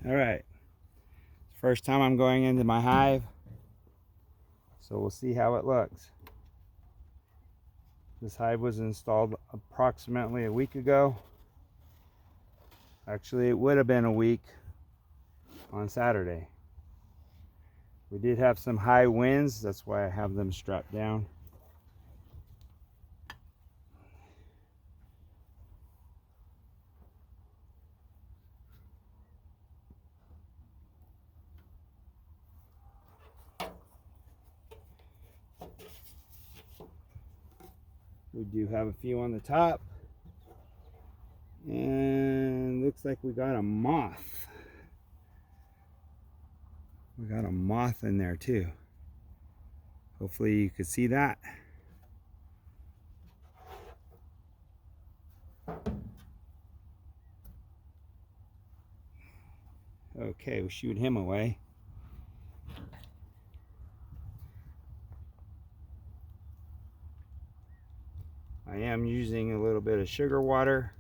All right, first time I'm going into my hive, so we'll see how it looks. This hive was installed approximately a week ago. Actually, it would have been a week on Saturday. We did have some high winds, that's why I have them strapped down. We do have a few on the top. And looks like we got a moth. We got a moth in there too. Hopefully you could see that. Okay, we'll shoot him away. I am using a little bit of sugar water.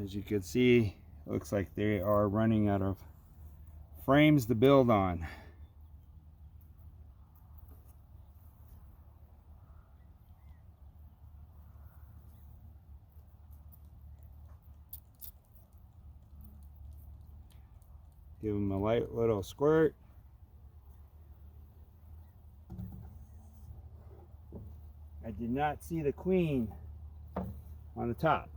As you can see, looks like they are running out of frames to build on. Give them a light little squirt. I did not see the queen on the top.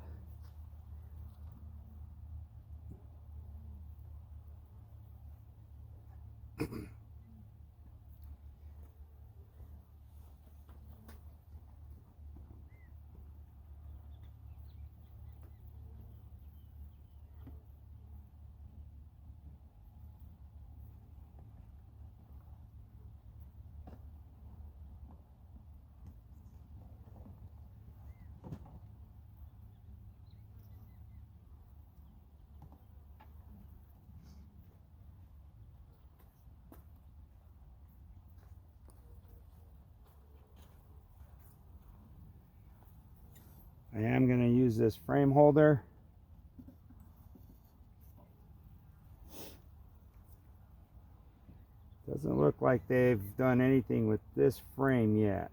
I am going to use this frame holder. Doesn't look like they've done anything with this frame yet.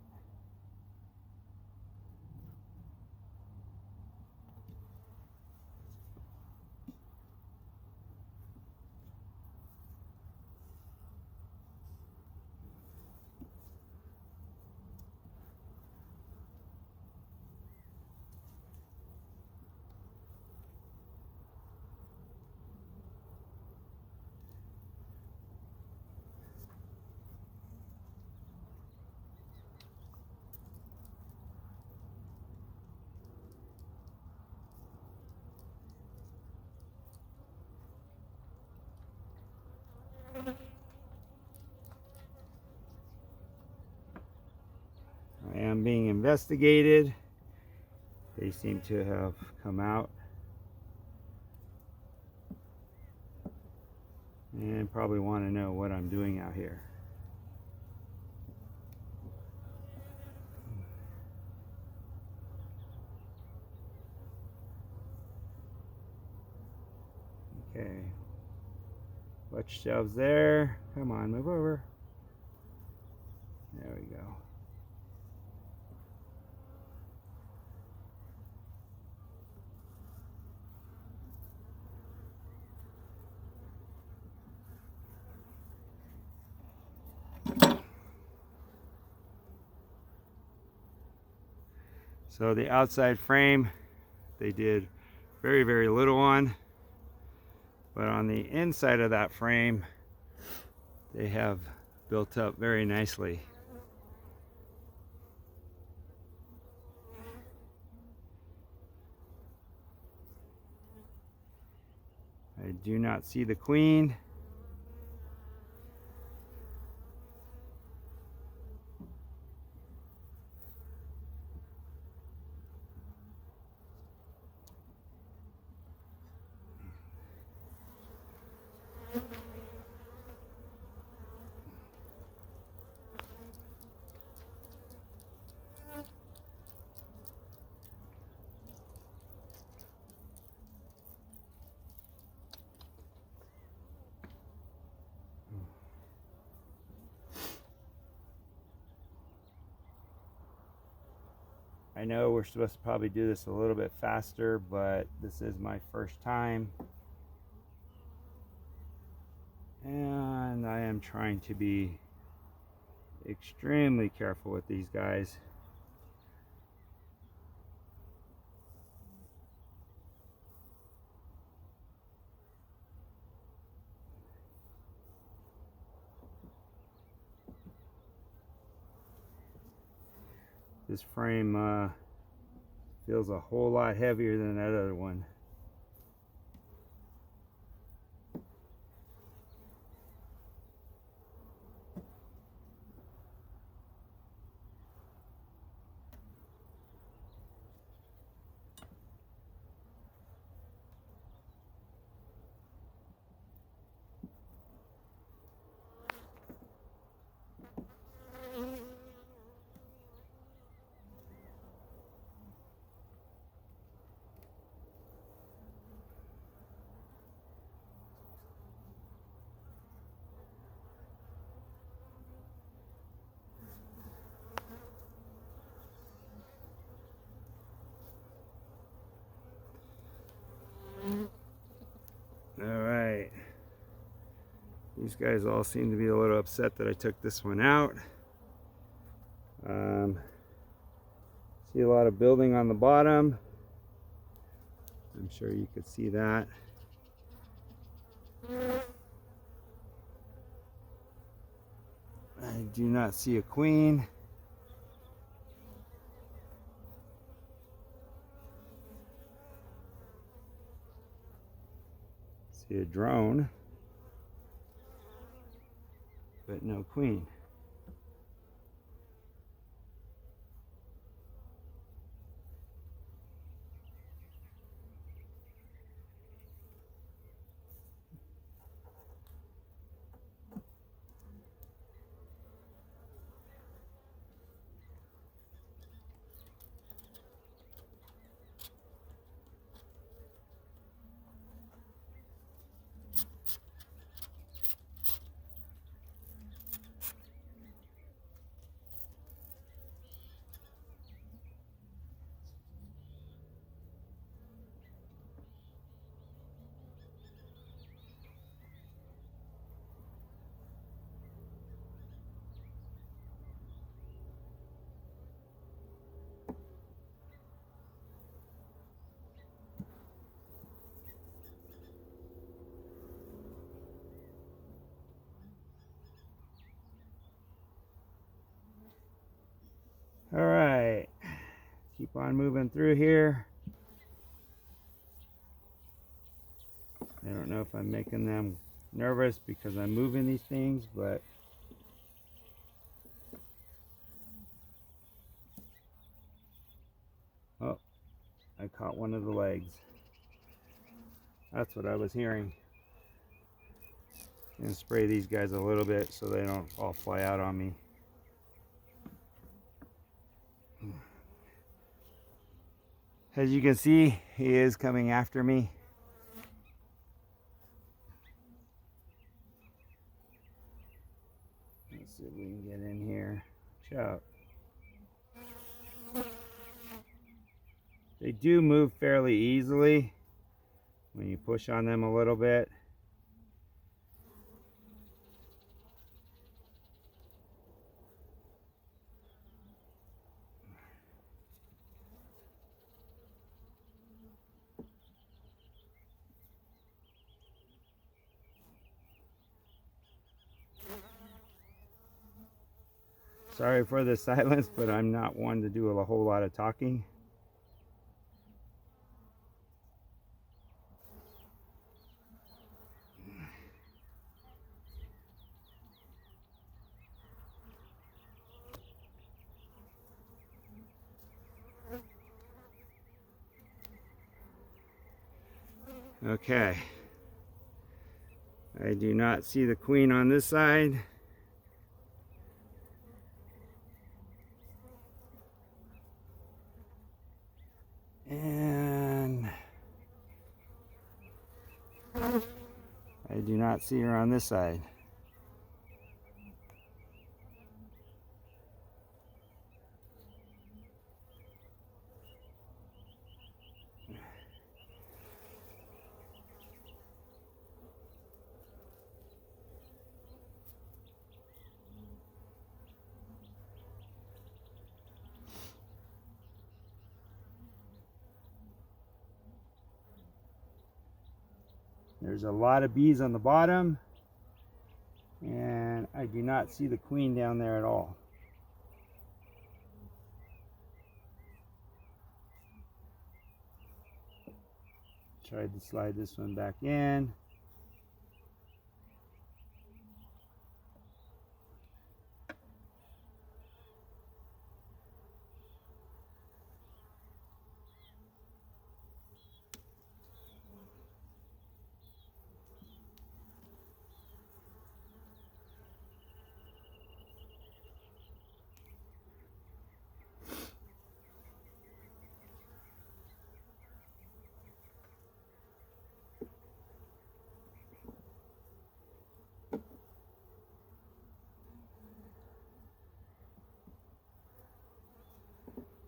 I am being investigated. They seem to have come out and probably want to know what I'm doing out here. Okay. Watch shelves there. Come on, move over. There we go. So the outside frame, they did very, very little on. But on the inside of that frame, they have built up very nicely. I do not see the queen. I know we're supposed to probably do this a little bit faster, but this is my first time. And I am trying to be extremely careful with these guys. This frame feels a whole lot heavier than that other one. Alright. These guys all seem to be a little upset that I took this one out. See a lot of building on the bottom. I'm sure you could see that. I do not see a queen. See a drone, but no queen. All right, keep on moving through here. I don't know if I'm making them nervous because I'm moving these things, but oh, I caught one of the legs. That's what I was hearing. And spray these guys a little bit so they don't all fly out on me. As you can see, he is coming after me. Let's see if we can get in here. Watch out. They do move fairly easily when you push on them a little bit. Sorry for the silence, but I'm not one to do a whole lot of talking. Okay. I do not see the queen on this side. And I do not see her on this side. There's a lot of bees on the bottom, and I do not see the queen down there at all. Tried to slide this one back in.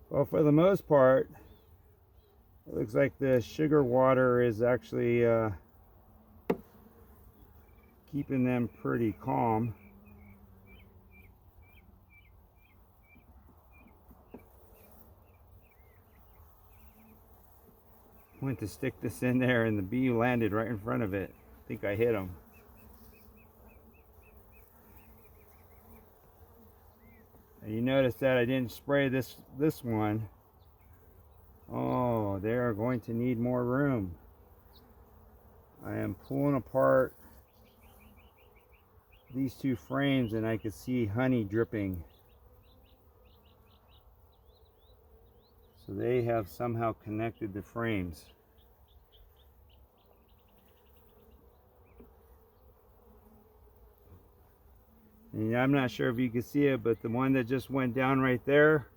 Well, for the most part, it looks like the sugar water is actually keeping them pretty calm. Went to stick this in there and the bee landed right in front of it. I think I hit him. And you notice that I didn't spray this one. Oh, they are going to need more room. I am pulling apart these two frames and I could see honey dripping. So they have somehow connected the frames. And I'm not sure if you can see it, but the one that just went down right there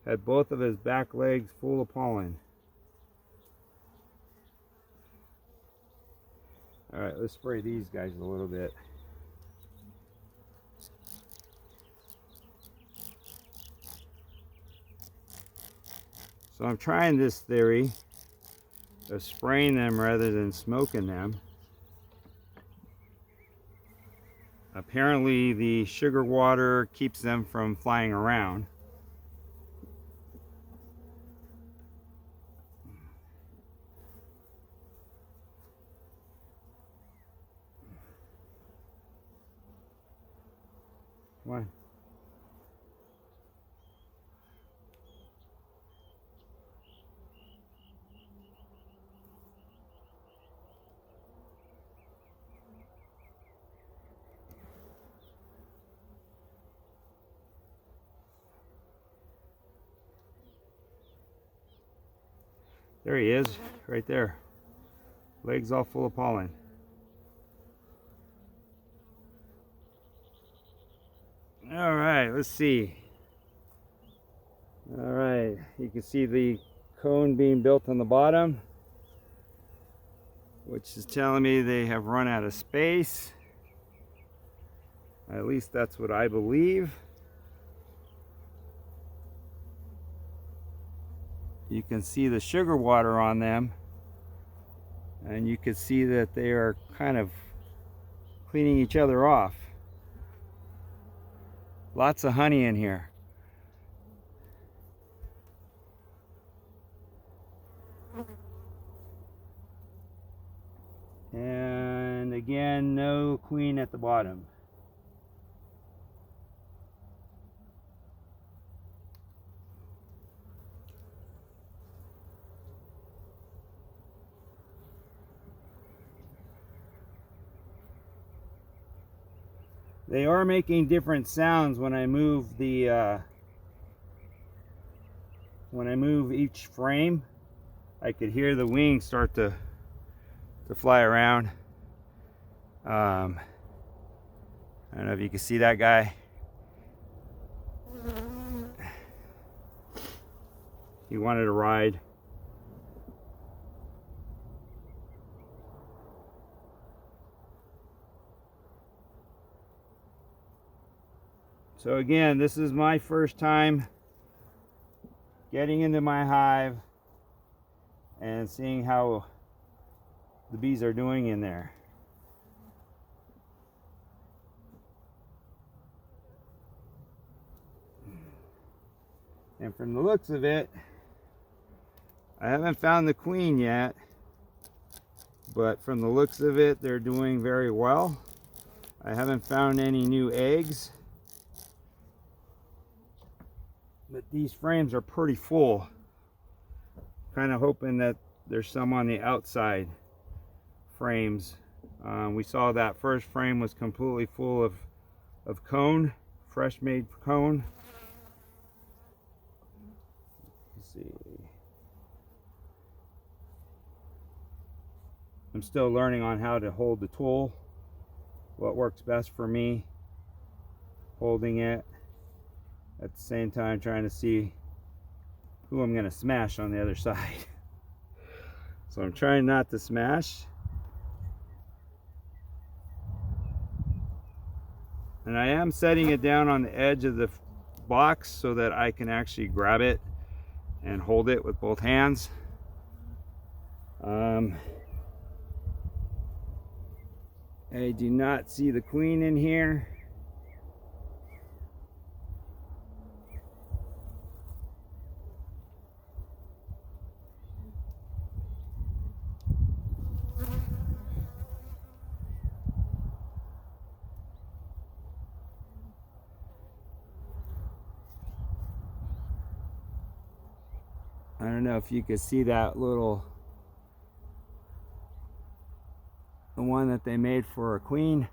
had both of his back legs full of pollen. All right, let's spray these guys a little bit. So I'm trying this theory of spraying them rather than smoking them. Apparently the sugar water keeps them from flying around. Why? There he is, right there. Legs all full of pollen. All right, let's see. All right, you can see the cone being built on the bottom, which is telling me they have run out of space. At least that's what I believe. You can see the sugar water on them, and you can see that they are kind of cleaning each other off. Lots of honey in here. And again, no queen at the bottom. They are making different sounds when I move the when I move each frame. I could hear the wings start to fly around. I don't know if you can see that guy. He wanted to ride. So again, this is my first time getting into my hive and seeing how the bees are doing in there. And from the looks of it, I haven't found the queen yet, but from the looks of it, they're doing very well. I haven't found any new eggs, but these frames are pretty full. Kind of hoping that there's some on the outside frames. We saw that first frame was completely full of cone, fresh made cone. Let's see. I'm still learning on how to hold the tool, what works best for me, holding it, at the same time trying to see who I'm going to smash on the other side. So I'm trying not to smash. And I am setting it down on the edge of the box so that I can actually grab it and hold it with both hands. I do not see the queen in here. I don't know if you could see that little, the one that they made for a queen.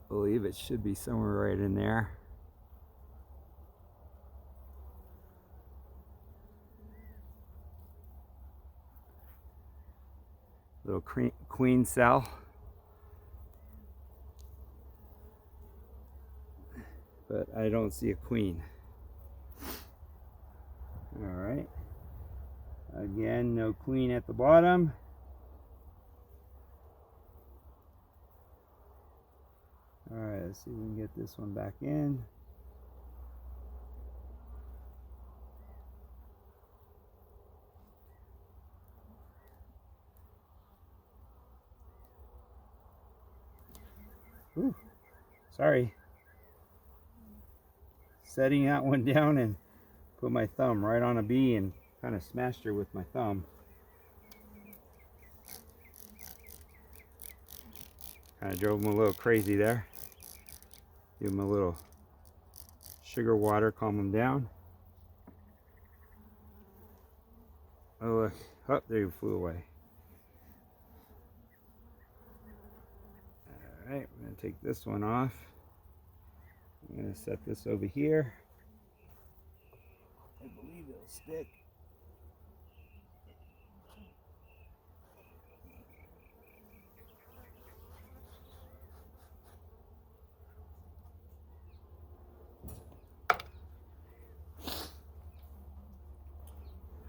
I believe it should be somewhere right in there. Little queen cell. But I don't see a queen. All right. Again, no queen at the bottom. All right, let's see if we can get this one back in. Ooh, sorry. Setting that one down and put my thumb right on a bee and kind of smashed her with my thumb. Kind of drove him a little crazy there. Give him a little sugar water, calm him down. Oh look, oh, there he flew away. Alright, we're going to take this one off. I'm going to set this over here. I believe it'll stick.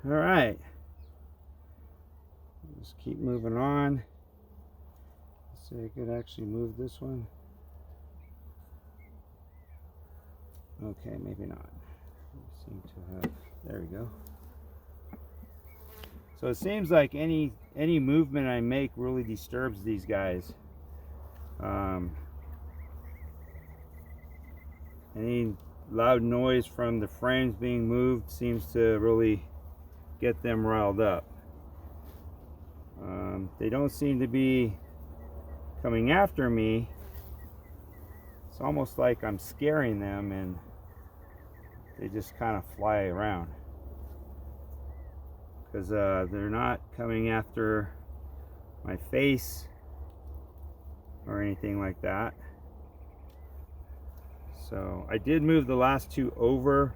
Alright. Just keep moving on. Let's see, I could actually move this one. Okay, maybe not. Seem to have, there we go. So it seems like any movement I make really disturbs these guys. Any loud noise from the frames being moved seems to really get them riled up. They don't seem to be coming after me. It's almost like I'm scaring them and they just kind of fly around. Because they're not coming after my face or anything like that. So I did move the last two over.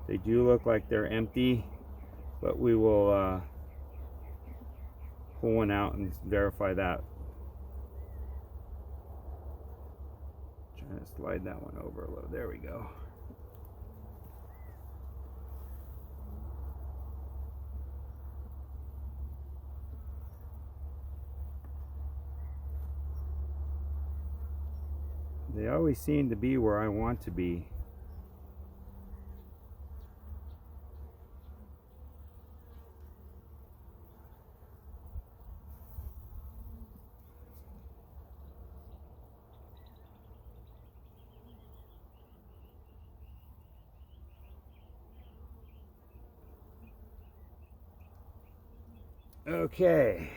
They do look like they're empty, but we will pull one out and verify that. Trying to slide that one over a little. There we go. They always seem to be where I want to be. Okay.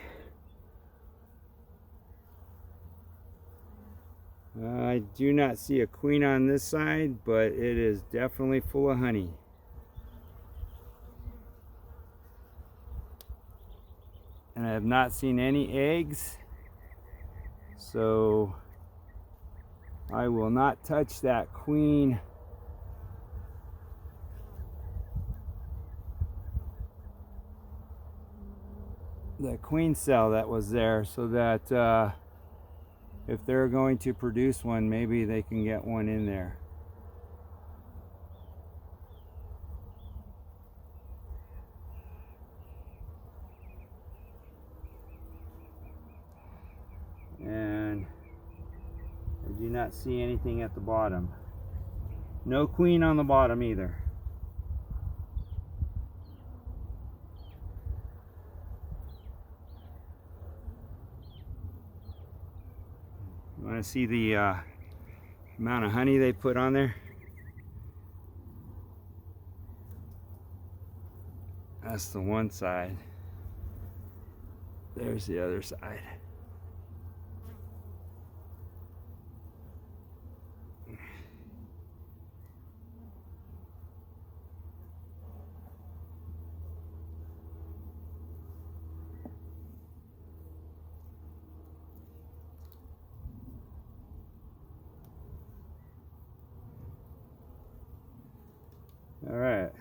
I do not see a queen on this side, but it is definitely full of honey. And I have not seen any eggs, so I will not touch that queen. The queen cell that was there, so that if they're going to produce one, maybe they can get one in there. And I do not see anything at the bottom. No queen on the bottom either. You want to see the amount of honey they put on there? That's the one side. There's the other side. All right.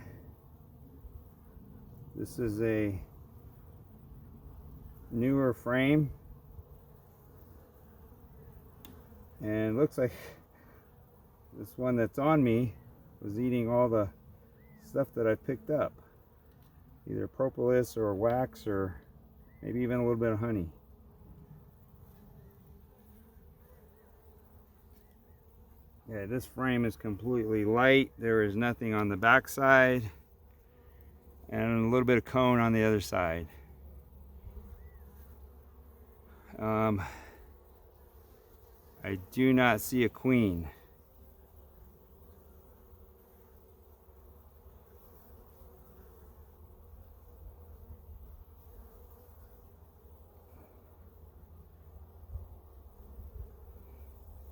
This is a newer frame, and it looks like this one that's on me was eating all the stuff that I picked up, either propolis or wax or maybe even a little bit of honey. Yeah, this frame is completely light. There is nothing on the back side, and a little bit of cone on the other side. I do not see a queen.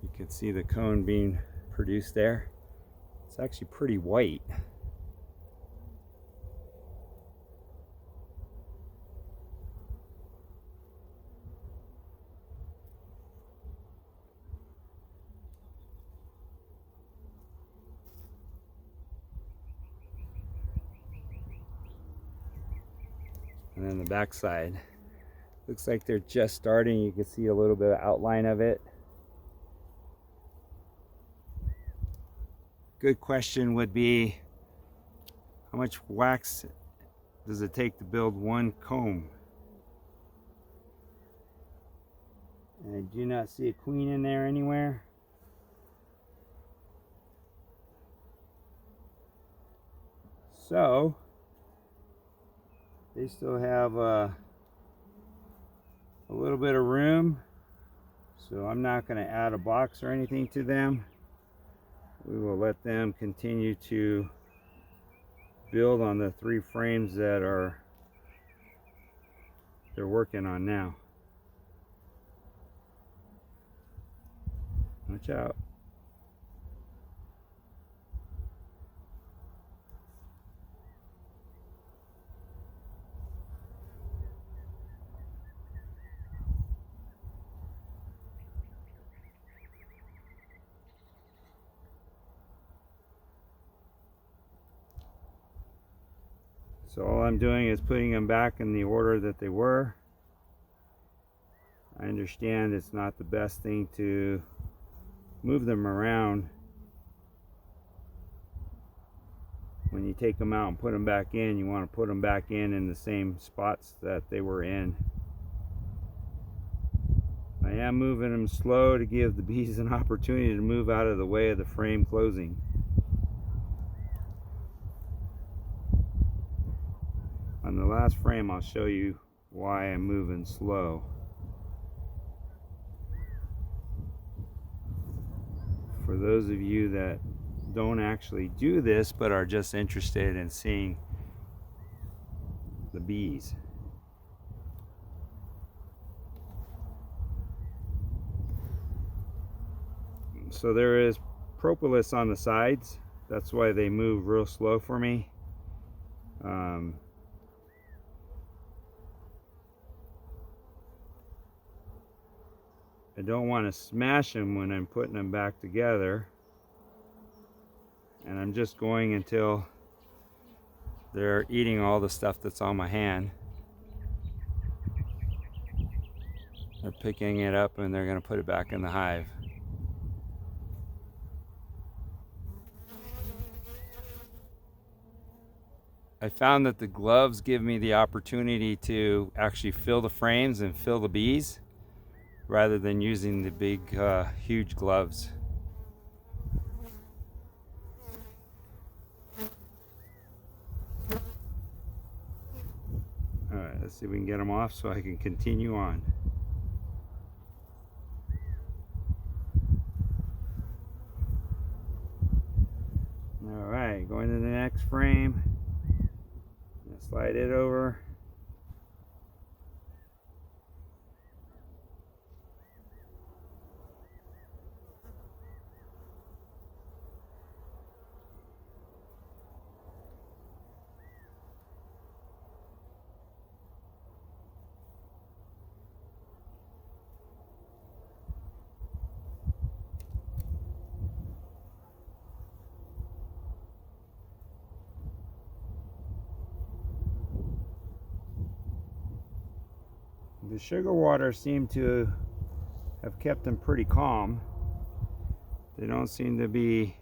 You can see the cone being produced there. It's actually pretty white. And then the back side looks like they're just starting. You can see a little bit of outline of it. Good question would be, how much wax does it take to build one comb? And I do not see a queen in there anywhere. So they still have a little bit of room, so I'm not going to add a box or anything to them. We will let them continue to build on the 3 frames that they're working on now. Watch out. So all I'm doing is putting them back in the order that they were. I understand it's not the best thing to move them around when you take them out and put them back in. You want to put them back in the same spots that they were in. I am moving them slow to give the bees an opportunity to move out of the way of the frame closing. On the last frame, I'll show you why I'm moving slow. For those of you that don't actually do this but are just interested in seeing the bees. So there is propolis on the sides. That's why they move real slow for me. I don't want to smash them when I'm putting them back together. And I'm just going until they're eating all the stuff that's on my hand. They're picking it up and they're going to put it back in the hive. I found that the gloves give me the opportunity to actually fill the frames and fill the bees rather than using the big, huge gloves. Alright, let's see if we can get them off so I can continue on. Alright, going to the next frame. Slide it over. The sugar water seemed to have kept them pretty calm. They don't seem to be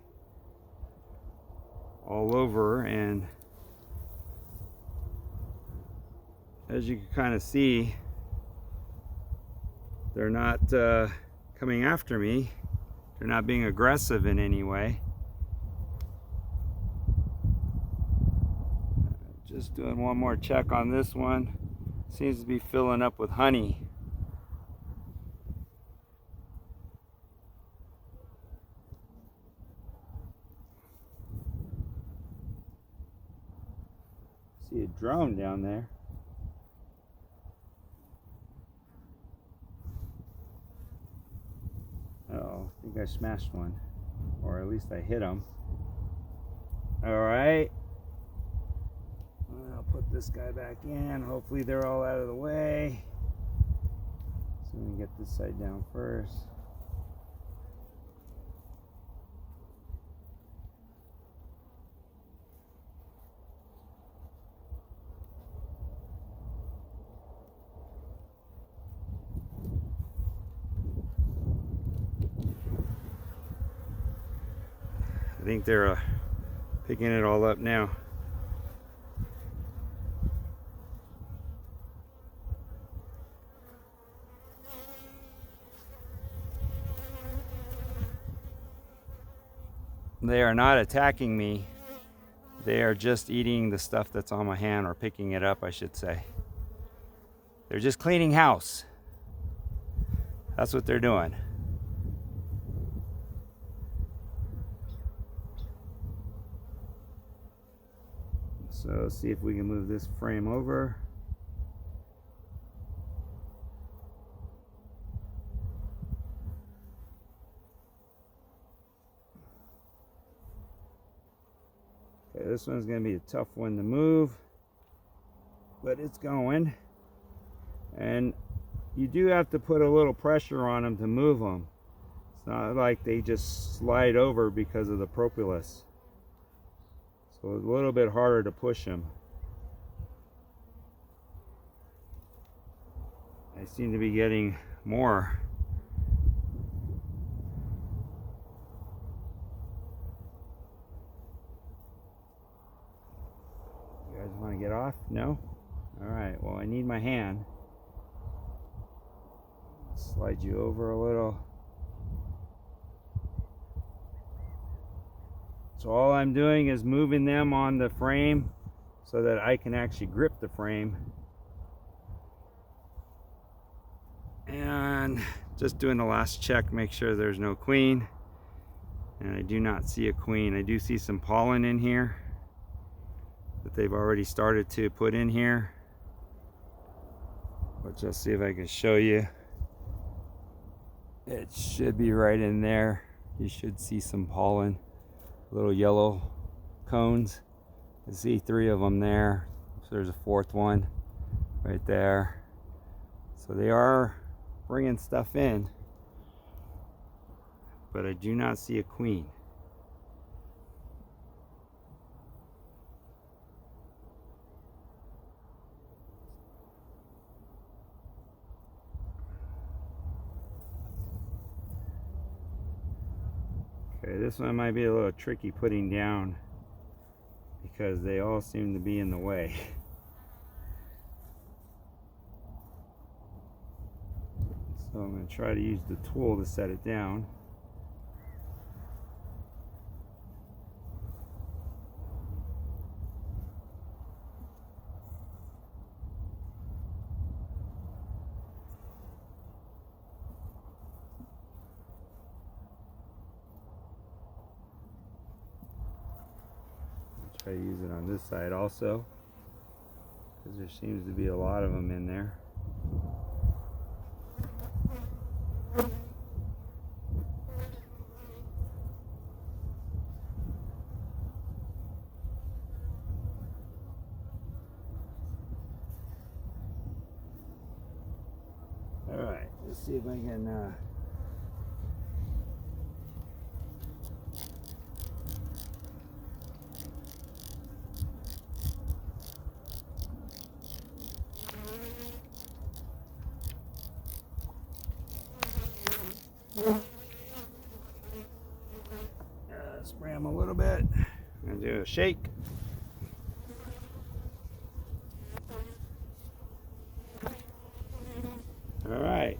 all over, and as you can kind of see, they're not coming after me. They're not being aggressive in any way. Just doing one more check on this one. Seems to be filling up with honey. See a drone down there. Oh, I think I smashed one, or at least I hit him. All right. I'll put this guy back in. Hopefully they're all out of the way. So we can get this side down first. I think they're picking it all up now. They are not attacking me. They are just eating the stuff that's on my hand, or picking it up, I should say. They're just cleaning house. That's what they're doing. So let's see if we can move this frame over. Okay, this one's going to be a tough one to move, but it's going. And you do have to put a little pressure on them to move them. It's not like they just slide over because of the propolis. So it's a little bit harder to push them. I seem to be getting more. You guys want to get off? No? Alright, well I need my hand. Slide you over a little. So all I'm doing is moving them on the frame so that I can actually grip the frame. And just doing the last check, make sure there's no queen. And I do not see a queen. I do see some pollen in here that they've already started to put in here. But just see if I can show you. It should be right in there. you should see some pollen, little yellow cones. You see 3 of them there. So there's a 4th one right there. So they are bringing stuff in, but I do not see a queen. Okay, this one might be a little tricky putting down because they all seem to be in the way. So I'm going to try to use the tool to set it down. Try to use it on this side also, because there seems to be a lot of them in there. Alright, let's see if I can spray them a little bit. I'm going to do a shake. Alright.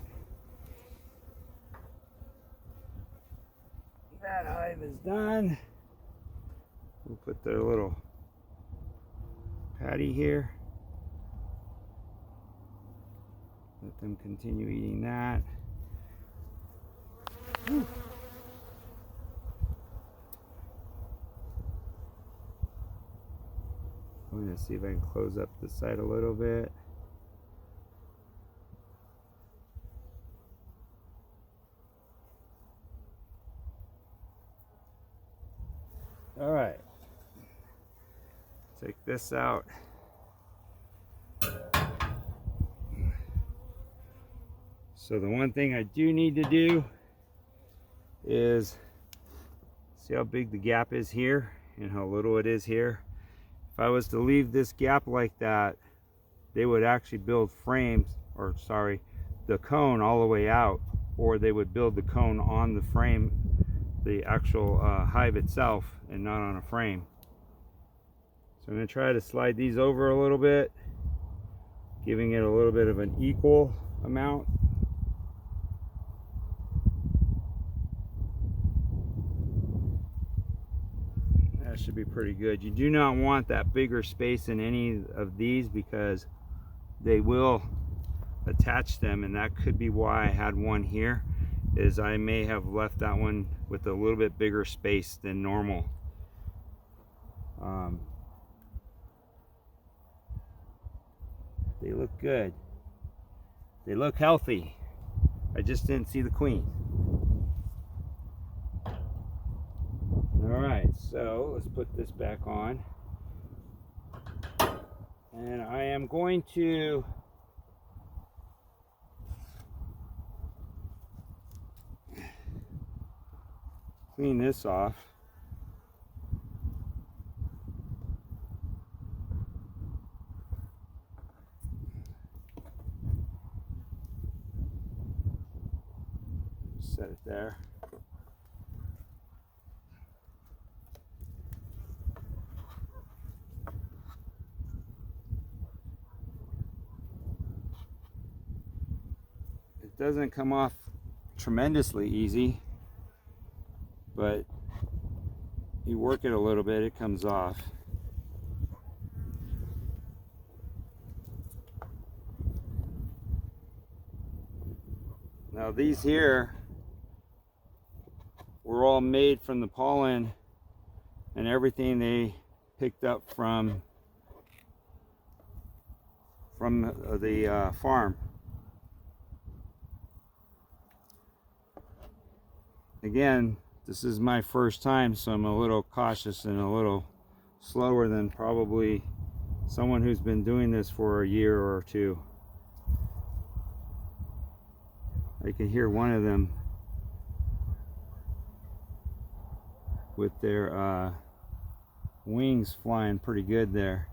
That hive is done. We'll put their little patty here. Let them continue eating that. Whew. I'm going to see if I can close up the side a little bit. All right, take this out. So the one thing I do need to do is see how big the gap is here and how little it is here. If I was to leave this gap like that, they would actually build frames, or sorry, the cone all the way out, or they would build the cone on the frame, the actual hive itself, and not on a frame. So I'm going to try to slide these over a little bit, giving it a little bit of an equal amount. That should be pretty good. You do not want that bigger space in any of these because they will attach them, and that could be why I had one here, is I may have left that one with a little bit bigger space than normal. They look good. They look healthy. I just didn't see the queen. Alright, so let's put this back on. And I am going to clean this off. Set it there. It doesn't come off tremendously easy, but you work it a little bit, it comes off. Now these here were all made from the pollen and everything they picked up from the farm. Again, This is my first time, so I'm a little cautious and a little slower than probably someone who's been doing this for a year or two. I can hear one of them with their wings flying pretty good there.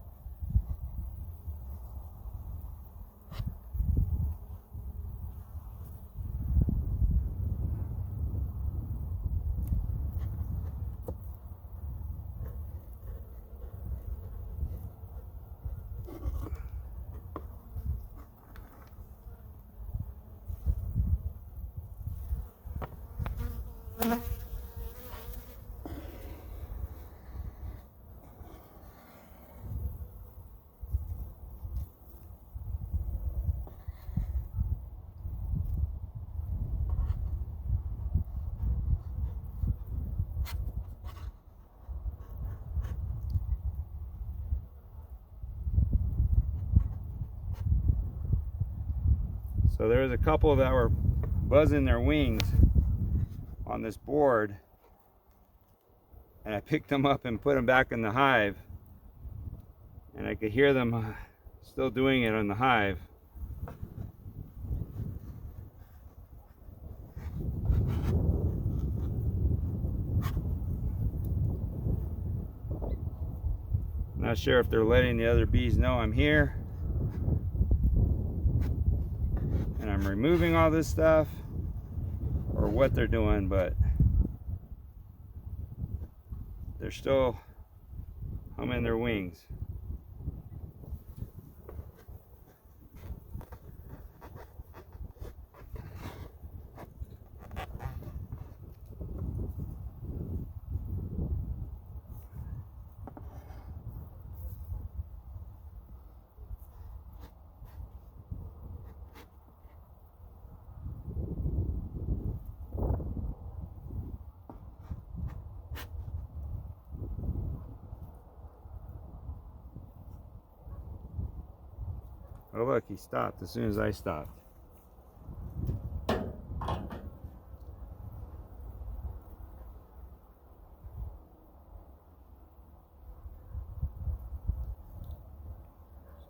So there was a couple that were buzzing their wings on this board, and I picked them up and put them back in the hive, and I could hear them still doing it on the hive. Not sure if they're letting the other bees know I'm here and I'm removing all this stuff, or what they're doing, but they're still humming their wings. Oh look, he stopped as soon as I stopped. So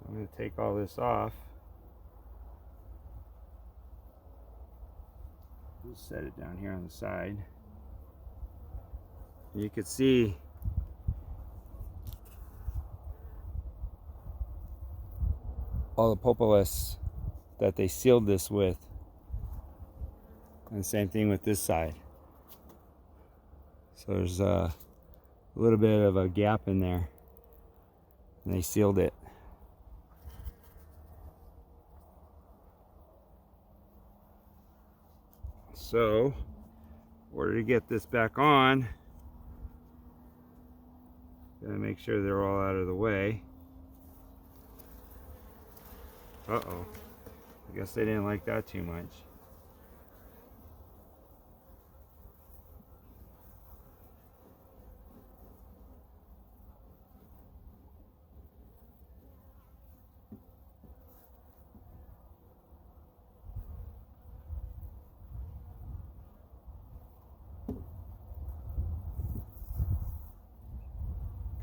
I'm going to take all this off. Just set it down here on the side. You can see all the propolis that they sealed this with, and same thing with this side. So there's a little bit of a gap in there, and they sealed it. So in order to get this back on, gotta make sure they're all out of the way. Uh-oh. I guess they didn't like that too much.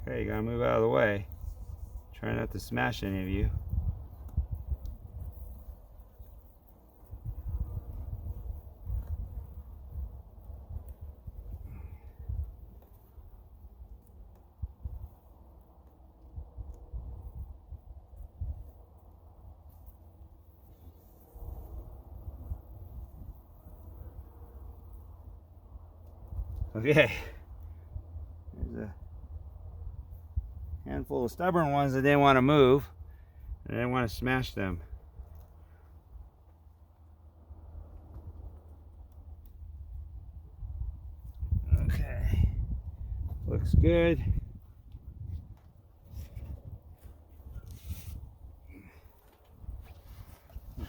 Okay, you gotta move out of the way. Try not to smash any of you. Okay, there's a handful of stubborn ones that didn't want to move, and I didn't want to smash them. Okay, looks good.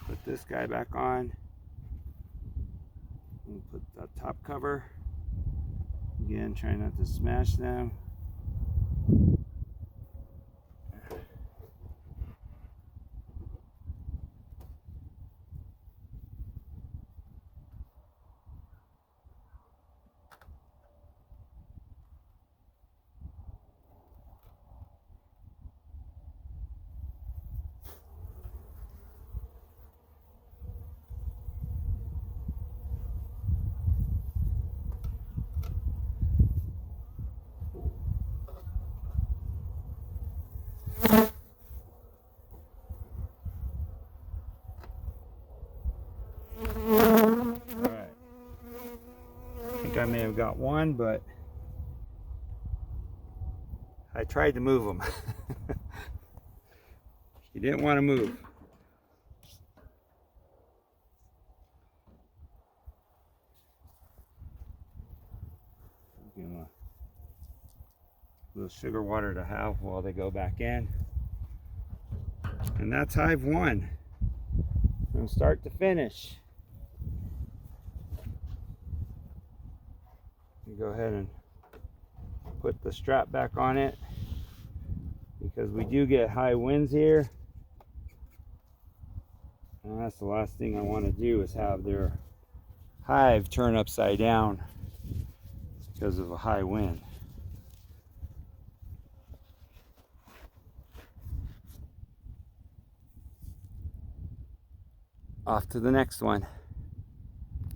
Put this guy back on. And put the top cover. Again, try not to smash them. think I may have got one, but I tried to move him. He didn't want to move. Give them a little sugar water to have while they go back in. And that's hive 1 from start to finish. You go ahead and put the strap back on it, because we do get high winds here, and that's the last thing I want to do is have their hive turn upside down because of a high wind. Off to the next one.